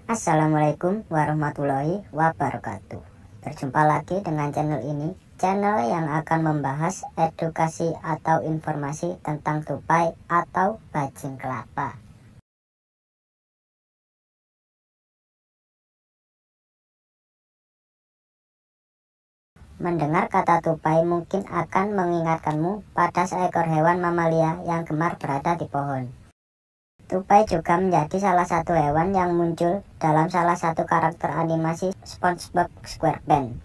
Assalamualaikum warahmatullahi wabarakatuh. Berjumpa lagi dengan channel ini, channel yang akan membahas edukasi atau informasi tentang tupai atau bajing kelapa. Mendengar kata tupai mungkin akan mengingatkanmu pada seekor hewan mamalia yang gemar berada di pohon. Tupai juga menjadi salah satu hewan yang muncul dalam salah satu karakter animasi SpongeBob SquarePants.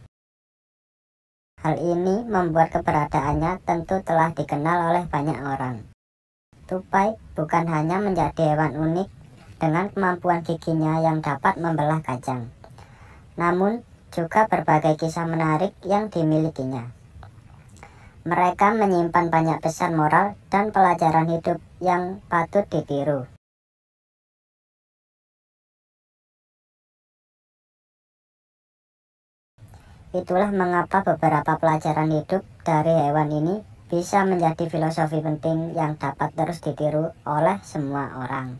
Hal ini membuat keberadaannya tentu telah dikenal oleh banyak orang. Tupai bukan hanya menjadi hewan unik dengan kemampuan giginya yang dapat membelah kacang, namun juga berbagai kisah menarik yang dimilikinya. Mereka menyimpan banyak pesan moral dan pelajaran hidup yang patut ditiru. Itulah mengapa beberapa pelajaran hidup dari hewan ini bisa menjadi filosofi penting yang dapat terus ditiru oleh semua orang.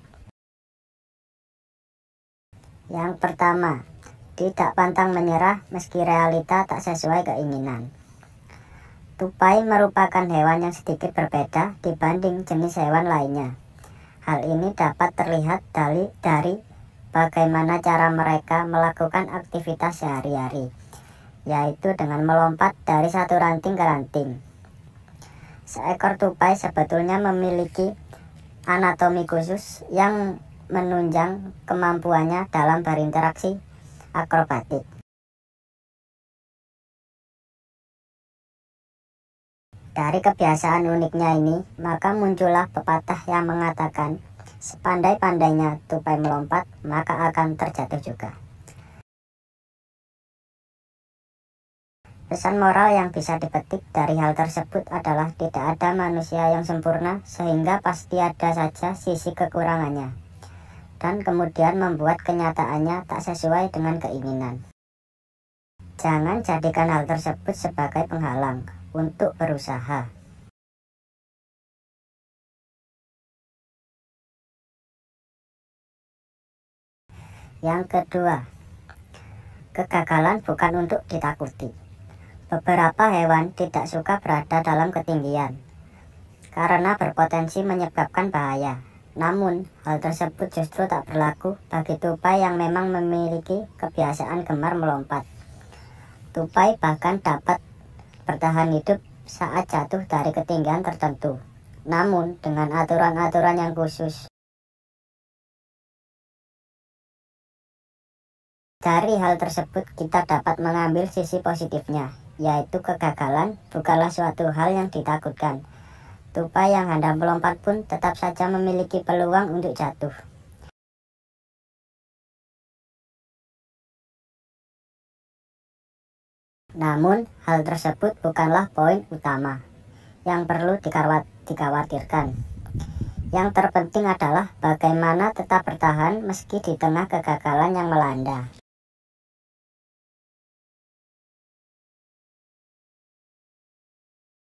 Yang pertama, tidak pantang menyerah meski realita tak sesuai keinginan. Tupai merupakan hewan yang sedikit berbeda dibanding jenis hewan lainnya. Hal ini dapat terlihat dari bagaimana cara mereka melakukan aktivitas sehari-hari, yaitu dengan melompat dari satu ranting ke ranting. Seekor tupai sebetulnya memiliki anatomi khusus yang menunjang kemampuannya dalam berinteraksi akrobatik. Dari kebiasaan uniknya ini, maka muncullah pepatah yang mengatakan, sepandai-pandainya tupai melompat, maka akan terjatuh juga. Pesan moral yang bisa dipetik dari hal tersebut adalah tidak ada manusia yang sempurna, sehingga pasti ada saja sisi kekurangannya, dan kemudian membuat kenyataannya tak sesuai dengan keinginan. Jangan jadikan hal tersebut sebagai penghalang untuk berusaha. Yang kedua, kegagalan bukan untuk ditakuti. Beberapa hewan tidak suka berada dalam ketinggian karena berpotensi menyebabkan bahaya. Namun, hal tersebut justru tak berlaku bagi tupai yang memang memiliki kebiasaan gemar melompat. Tupai bahkan dapat bertahan hidup saat jatuh dari ketinggian tertentu, namun dengan aturan-aturan yang khusus. Dari hal tersebut kita dapat mengambil sisi positifnya, yaitu kegagalan bukanlah suatu hal yang ditakutkan. Tupai yang hendak melompat pun tetap saja memiliki peluang untuk jatuh. Namun, hal tersebut bukanlah poin utama yang perlu dikhawatirkan. Yang terpenting adalah bagaimana tetap bertahan meski di tengah kegagalan yang melanda.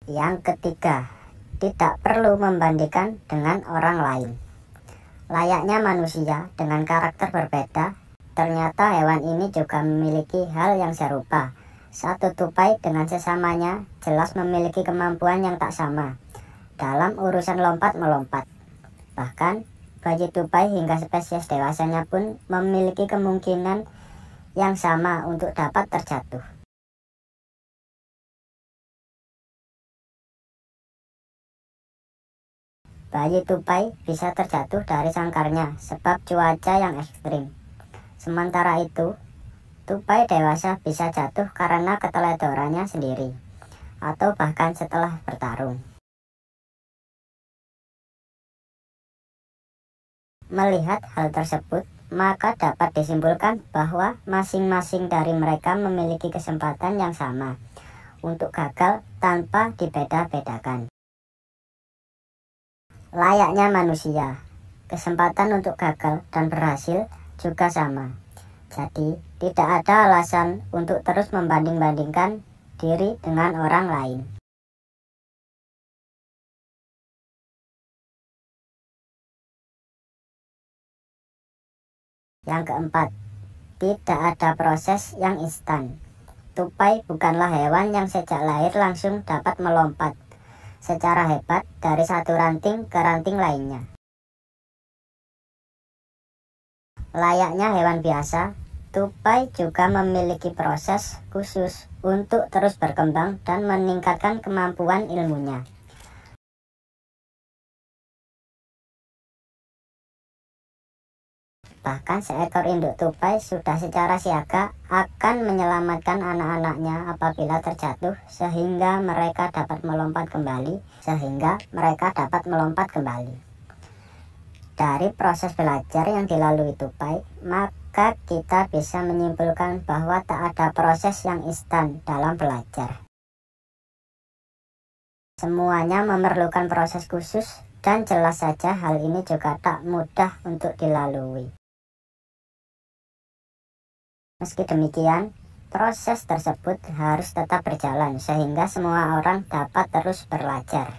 Yang ketiga, tidak perlu membandingkan dengan orang lain. Layaknya manusia dengan karakter berbeda, ternyata hewan ini juga memiliki hal yang serupa. Satu tupai dengan sesamanya jelas memiliki kemampuan yang tak sama dalam urusan lompat-melompat. Bahkan, bayi tupai hingga spesies dewasanya pun memiliki kemungkinan yang sama untuk dapat terjatuh. Bayi tupai bisa terjatuh dari sangkarnya sebab cuaca yang ekstrim. Sementara itu, tupai dewasa bisa jatuh karena keteledorannya sendiri, atau bahkan setelah bertarung. Melihat hal tersebut, maka dapat disimpulkan bahwa masing-masing dari mereka memiliki kesempatan yang sama untuk gagal tanpa dibeda-bedakan. Layaknya manusia, kesempatan untuk gagal dan berhasil juga sama. Jadi, tidak ada alasan untuk terus membanding-bandingkan diri dengan orang lain. Yang keempat, tidak ada proses yang instan. Tupai bukanlah hewan yang sejak lahir langsung dapat melompat secara hebat dari satu ranting ke ranting lainnya. Layaknya hewan biasa, tupai juga memiliki proses khusus untuk terus berkembang dan meningkatkan kemampuan ilmunya. Bahkan seekor induk tupai sudah secara siaga akan menyelamatkan anak-anaknya apabila terjatuh sehingga mereka dapat melompat kembali. Dari proses belajar yang dilalui tupai, maka kita bisa menyimpulkan bahwa tak ada proses yang instan dalam belajar. Semuanya memerlukan proses khusus dan jelas saja hal ini juga tak mudah untuk dilalui. Meski demikian, proses tersebut harus tetap berjalan sehingga semua orang dapat terus belajar.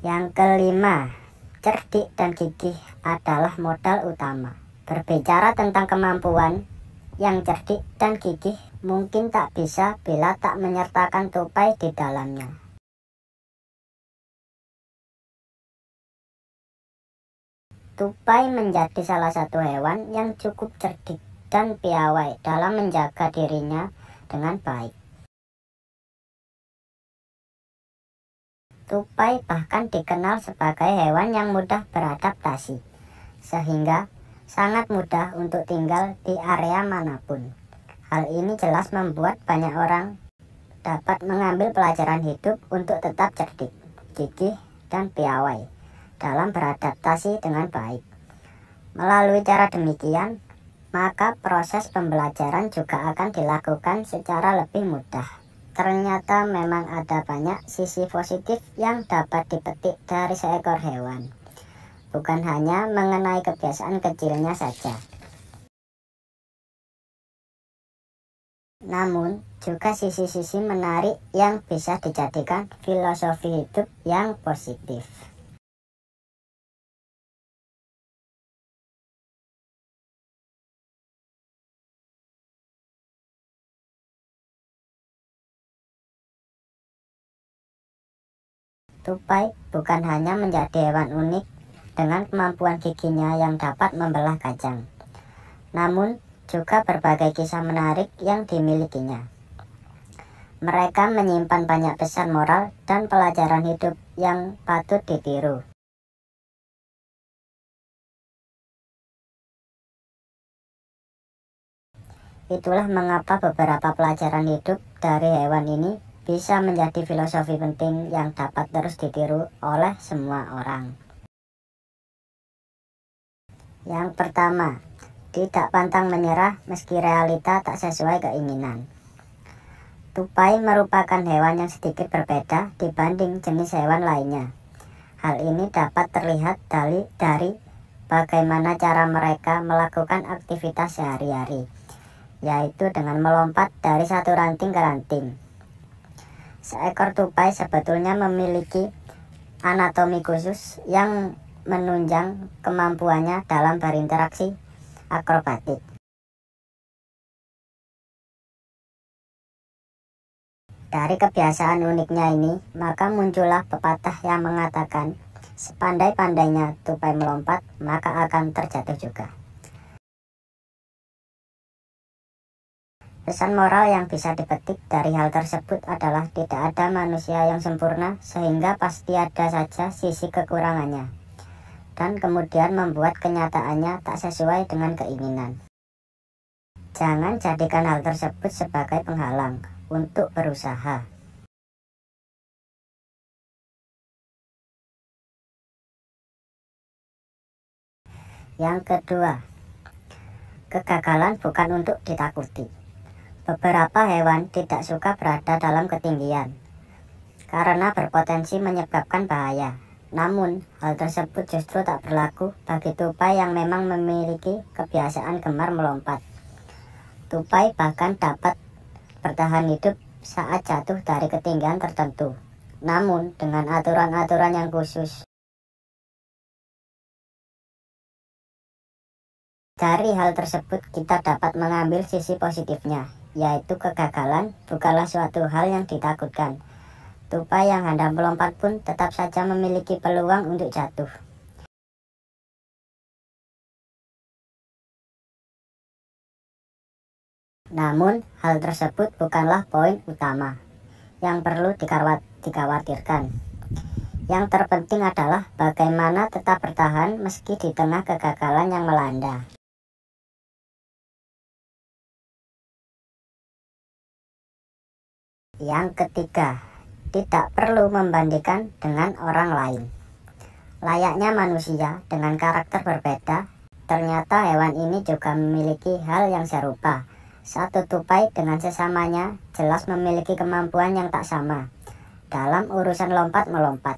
Yang kelima, cerdik dan gigih adalah modal utama. Berbicara tentang kemampuan, yang cerdik dan gigih mungkin tak bisa bila tak menyertakan tupai di dalamnya. Tupai menjadi salah satu hewan yang cukup cerdik dan piawai dalam menjaga dirinya dengan baik. Tupai bahkan dikenal sebagai hewan yang mudah beradaptasi, sehingga sangat mudah untuk tinggal di area manapun. Hal ini jelas membuat banyak orang dapat mengambil pelajaran hidup untuk tetap cerdik, gigih, dan piawai dalam beradaptasi dengan baik. Melalui cara demikian, maka proses pembelajaran juga akan dilakukan secara lebih mudah. Ternyata memang ada banyak sisi positif yang dapat dipetik dari seekor hewan. Bukan hanya mengenai kebiasaan kecilnya saja. Namun, juga sisi-sisi menarik yang bisa dijadikan filosofi hidup yang positif. Tupai bukan hanya menjadi hewan unik dengan kemampuan giginya yang dapat membelah kacang, namun juga berbagai kisah menarik yang dimilikinya. Mereka menyimpan banyak pesan moral dan pelajaran hidup yang patut ditiru. Itulah mengapa beberapa pelajaran hidup dari hewan ini bisa menjadi filosofi penting yang dapat terus ditiru oleh semua orang. Yang pertama, tidak pantang menyerah meski realita tak sesuai keinginan. Tupai merupakan hewan yang sedikit berbeda dibanding jenis hewan lainnya. Hal ini dapat terlihat dari bagaimana cara mereka melakukan aktivitas sehari-hari, yaitu dengan melompat dari satu ranting ke ranting. Seekor tupai sebetulnya memiliki anatomi khusus yang menunjang kemampuannya dalam berinteraksi akrobatik. Dari kebiasaan uniknya ini, maka muncullah pepatah yang mengatakan, sepandai-pandainya tupai melompat, maka akan terjatuh juga. Pesan moral yang bisa dipetik dari hal tersebut adalah tidak ada manusia yang sempurna sehingga pasti ada saja sisi kekurangannya, dan kemudian membuat kenyataannya tak sesuai dengan keinginan. Jangan jadikan hal tersebut sebagai penghalang untuk berusaha. Yang kedua, kegagalan bukan untuk ditakuti. Beberapa hewan tidak suka berada dalam ketinggian karena berpotensi menyebabkan bahaya. Namun, hal tersebut justru tak berlaku bagi tupai yang memang memiliki kebiasaan gemar melompat. Tupai bahkan dapat bertahan hidup saat jatuh dari ketinggian tertentu, namun dengan aturan-aturan yang khusus. Dari hal tersebut kita dapat mengambil sisi positifnya, yaitu kegagalan bukanlah suatu hal yang ditakutkan. Tupai yang hendak melompat pun tetap saja memiliki peluang untuk jatuh. Namun, hal tersebut bukanlah poin utama yang perlu dikhawatirkan. Yang terpenting adalah bagaimana tetap bertahan meski di tengah kegagalan yang melanda. Yang ketiga, tidak perlu membandingkan dengan orang lain. Layaknya manusia dengan karakter berbeda, ternyata hewan ini juga memiliki hal yang serupa. Satu tupai dengan sesamanya jelas memiliki kemampuan yang tak sama dalam urusan lompat-melompat.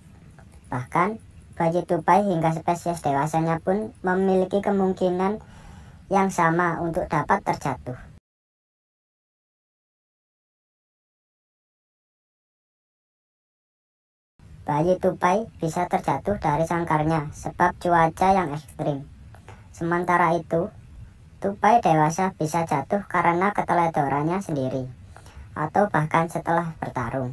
Bahkan, bayi tupai hingga spesies dewasanya pun memiliki kemungkinan yang sama untuk dapat terjatuh. Bayi tupai bisa terjatuh dari sangkarnya sebab cuaca yang ekstrim. Sementara itu, tupai dewasa bisa jatuh karena keteledorannya sendiri, atau bahkan setelah bertarung.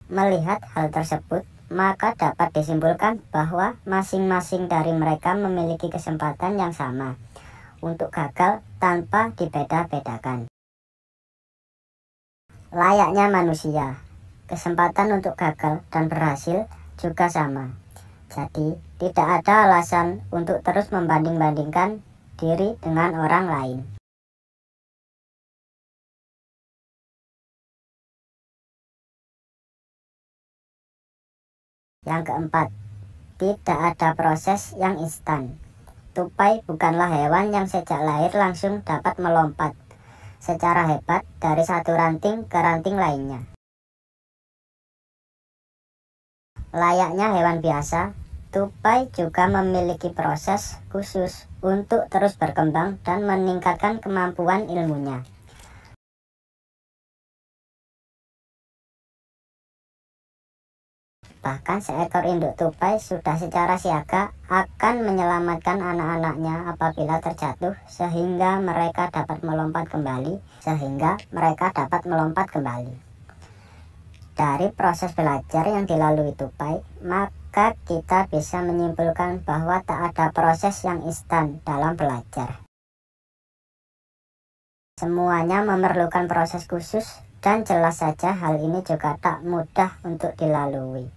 Melihat hal tersebut, maka dapat disimpulkan bahwa masing-masing dari mereka memiliki kesempatan yang sama untuk gagal tanpa dibeda-bedakan. Layaknya manusia, kesempatan untuk gagal dan berhasil juga sama. Jadi, tidak ada alasan untuk terus membanding-bandingkan diri dengan orang lain. Yang keempat, tidak ada proses yang instan. Tupai bukanlah hewan yang sejak lahir langsung dapat melompat secara hebat dari satu ranting ke ranting lainnya. Layaknya hewan biasa, tupai juga memiliki proses khusus untuk terus berkembang dan meningkatkan kemampuan ilmunya. Bahkan seekor induk tupai sudah secara siaga akan menyelamatkan anak-anaknya apabila terjatuh sehingga mereka dapat melompat kembali. Dari proses belajar yang dilalui tupai, maka kita bisa menyimpulkan bahwa tak ada proses yang instan dalam belajar. Semuanya memerlukan proses khusus dan jelas saja hal ini juga tak mudah untuk dilalui.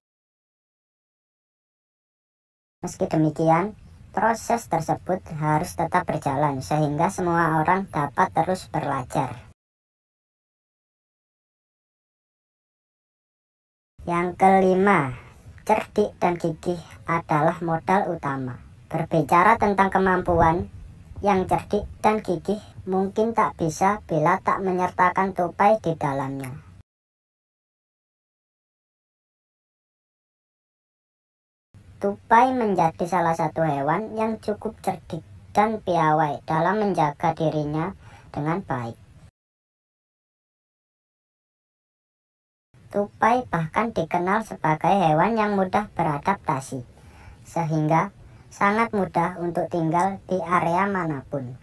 Meski demikian, proses tersebut harus tetap berjalan sehingga semua orang dapat terus belajar. Yang kelima, cerdik dan gigih adalah modal utama. Berbicara tentang kemampuan, yang cerdik dan gigih mungkin tak bisa bila tak menyertakan tupai di dalamnya. Tupai menjadi salah satu hewan yang cukup cerdik dan piawai dalam menjaga dirinya dengan baik. Tupai bahkan dikenal sebagai hewan yang mudah beradaptasi, sehingga sangat mudah untuk tinggal di area manapun.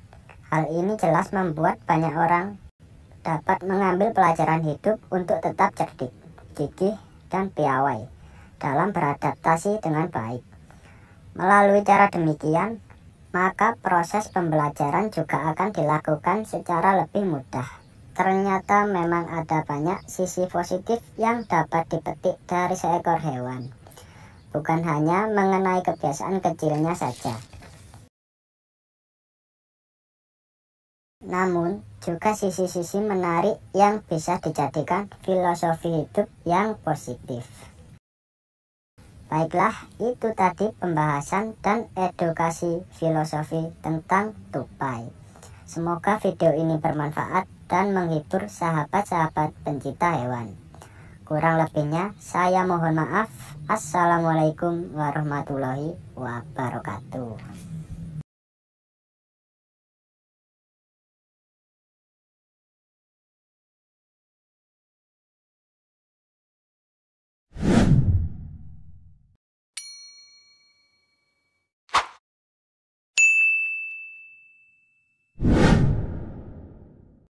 Hal ini jelas membuat banyak orang dapat mengambil pelajaran hidup untuk tetap cerdik, gigih, dan piawai dalam beradaptasi dengan baik. Melalui cara demikian, maka proses pembelajaran juga akan dilakukan secara lebih mudah. Ternyata memang ada banyak sisi positif yang dapat dipetik dari seekor hewan. Bukan hanya mengenai kebiasaan kecilnya saja. Namun, juga sisi-sisi menarik yang bisa dijadikan filosofi hidup yang positif. Baiklah, itu tadi pembahasan dan edukasi filosofi tentang tupai. Semoga video ini bermanfaat dan menghibur sahabat-sahabat pencinta hewan. Kurang lebihnya, saya mohon maaf. Assalamualaikum warahmatullahi wabarakatuh.